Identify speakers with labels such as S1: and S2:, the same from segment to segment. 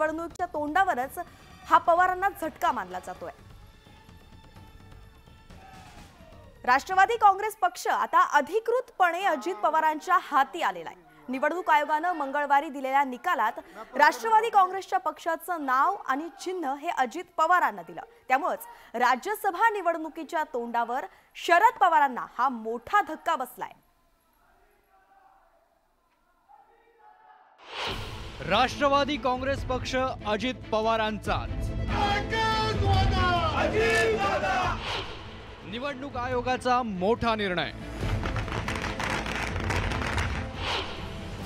S1: निवडणुकीच्या तोंडावरच हा पवारांना झटका मानला जातोय। राष्ट्रवादी काँग्रेस पक्ष आता अधिकृतपणे अजित पवारांच्या हाती आलेला आहे। निवडणूक आयोगाने मंगळवारी दिलेल्या निकालात राष्ट्रवादी काँग्रेसच्या पक्षाचं नाव आणि चिन्ह हे अजित पवारांना दिलं। त्यामुळे राज्यसभा निवडणुकीच्या तोंडावर शरद पवारांना हा मोठा धक्का बसलाय।
S2: राष्ट्रवादी काँग्रेस पक्ष अजित पवारांचाच। निवडणूक आयोगाचा मोठा निर्णय।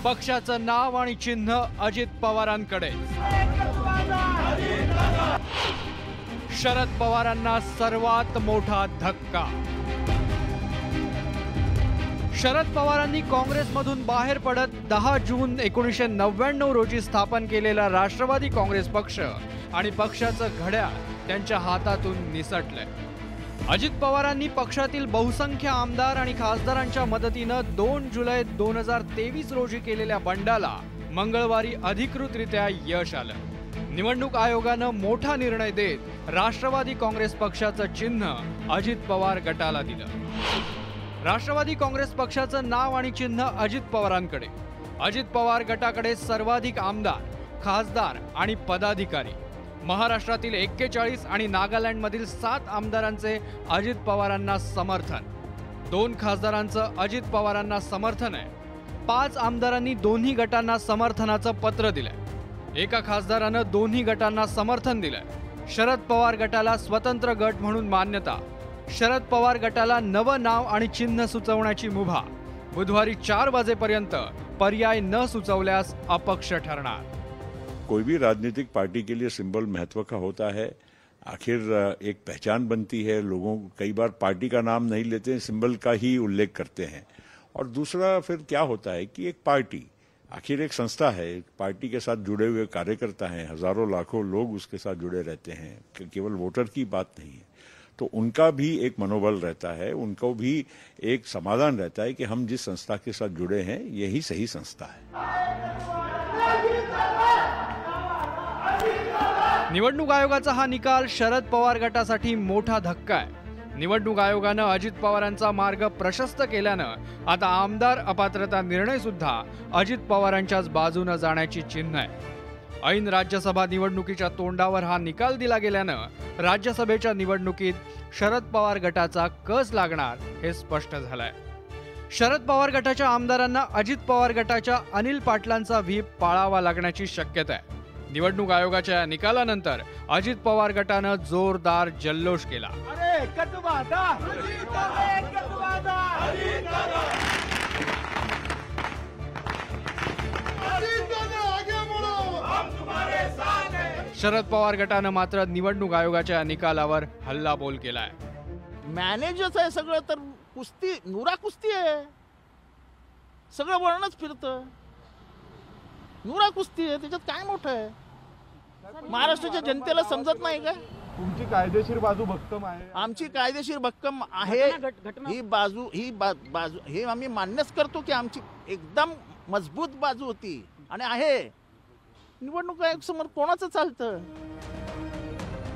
S2: पक्षाचं नाव आणि चिन्ह अजित पवारांकडे। शरद पवारांना सर्वात मोठा धक्का। शरद पवारांनी काँग्रेसमधून बाहेर पडत 10 जून 1999 रोजी स्थापन केलेला राष्ट्रवादी काँग्रेस पक्ष आणि पक्षाचं घड्याळ त्यांच्या हातातून निसटलंय। अजित पवारांनी पक्षातील बहुसंख्य आमदार आणि खासदारांच्या मदतीनं 2 जुलै 2023 रोजी केलेल्या बंडाला मंगळवारी अधिकृतरित्या यश आलं। निवडणूक आयोगानं मोठा निर्णय देत राष्ट्रवादी काँग्रेस पक्षाचं चिन्ह अजित पवार गटाला दिलं। राष्ट्रवादी काँग्रेस पक्षाचं नाव आणि चिन्ह अजित पवारांकडे। अजित पवार गटाकडे सर्वाधिक आमदार, खासदार आणि पदाधिकारी। महाराष्ट्रातील 41 आणि नागालँडमधील 7 आमदारांचे अजित पवारांना समर्थन। 2 खासदारांचं अजित पवारांना समर्थन आहे। 5 आमदारांनी दोन्ही गटांना समर्थनाचं पत्र दिलंय। एका खासदारानं दोन्ही गटांना समर्थन दिलंय। शरद पवार गटाला स्वतंत्र गट म्हणून मान्यता। शरद पवार गटाला नवं नाव आणि चिन्ह सुचवण्याची मुभा। बुधवारी 4 वाजेपर्यंत पर्याय न सुचवल्यास अपक्ष ठरणार।
S3: कोई भी राजनीतिक पार्टी के लिए सिंबल महत्व का होता है। आखिर एक पहचान बनती है। लोगों कई बार पार्टी का नाम नहीं लेते हैं, सिंबल का ही उल्लेख करते हैं। और दूसरा फिर क्या होता है कि एक पार्टी आखिर एक संस्था है। पार्टी के साथ जुड़े हुए कार्यकर्ता हैं, हजारों लाखों लोग उसके साथ जुड़े रहते हैं। केवल वोटर की बात नहीं है, तो उनका भी एक मनोबल रहता है, उनको भी एक समाधान रहता है कि हम जिस संस्था के साथ जुड़े हैं यही सही संस्था है।
S2: निवडणूक आयोगाचा हा निकाल शरद पवार गटासाठी मोठा धक्का आहे। निवडणूक आयोगानं अजित पवारांचा मार्ग प्रशस्त केल्यानं आता आमदार अपात्रता निर्णय सुद्धा अजित पवारांच्याच बाजूने जाण्याची चिन्ह आहे। ऐन राज्यसभा निवडणुकीच्या तोंडावर हा निकाल दिला गेल्यानं राज्यसभेच्या निवडणुकीत शरद पवार गटाचा कस लागणार हे स्पष्ट झालंय। शरद पवार गटाच्या आमदारांना अजित पवार गटाच्या अनिल पाटलांचा व्हीप पाळावा लागण्याची शक्यता आहे। निवडणूक आयोगाच्या निकालानंतर अजित पवार गटानं जोरदार जल्लोष केला। शरद पवार गटानं मात्र निवडणूक आयोगाच्या निकालावर हल्लाबोल केलाय।
S4: मॅनेजर्स आहे सगळं, तर कुस्ती नुरा कुस्ती आहे, सगळं वळणच फिरतं। नुरा कुस्ती आहे, त्याच्यात काय मोठं आहे? महाराष्ट्राच्या जनतेला समजत नाही का?
S5: तुमची कायदेशीर बाजू भक्कम आहे।
S4: आमची कायदेशीर भक्कम आहे ही बाजू हे आम्ही मान्यच करतो की आमची एकदम मजबूत बाजू होती आणि आहे। निवडणूक आयोग समोर कोणाचं चालतं?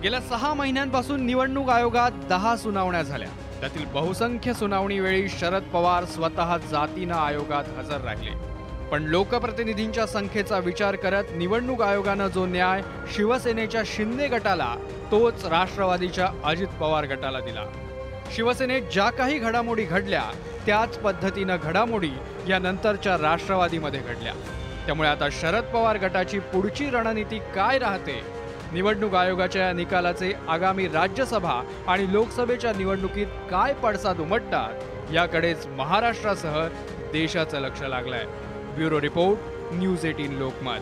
S2: गेल्या 6 महिन्यांपासून निवडणूक आयोगात 10 सुनावण्या झाल्या। त्यातील बहुसंख्य सुनावणी वेळी शरद पवार स्वतः जातीनं आयोगात हजर राहिले। पण लोकप्रतिनिधींच्या संख्येचा विचार करत निवडणूक आयोगानं जो न्याय शिवसेनेच्या शिंदे गटाला तोच राष्ट्रवादीच्या अजित पवार गटाला दिला। शिवसेनेत ज्या काही घडामोडी घडल्या त्याच पद्धतीनं घडामोडी या नंतरच्या राष्ट्रवादीमध्ये घडल्या। त्यामुळे आता शरद पवार गटाची पुढची रणनीती काय राहते, निवडणूक आयोगाच्या निकालाचे आगामी राज्यसभा आणि लोकसभेच्या निवडणुकीत काय पडसाद उमटतात याकडेच महाराष्ट्रासह देशाचं लक्ष लागलंय। Bureau report, news 18 Lokmat.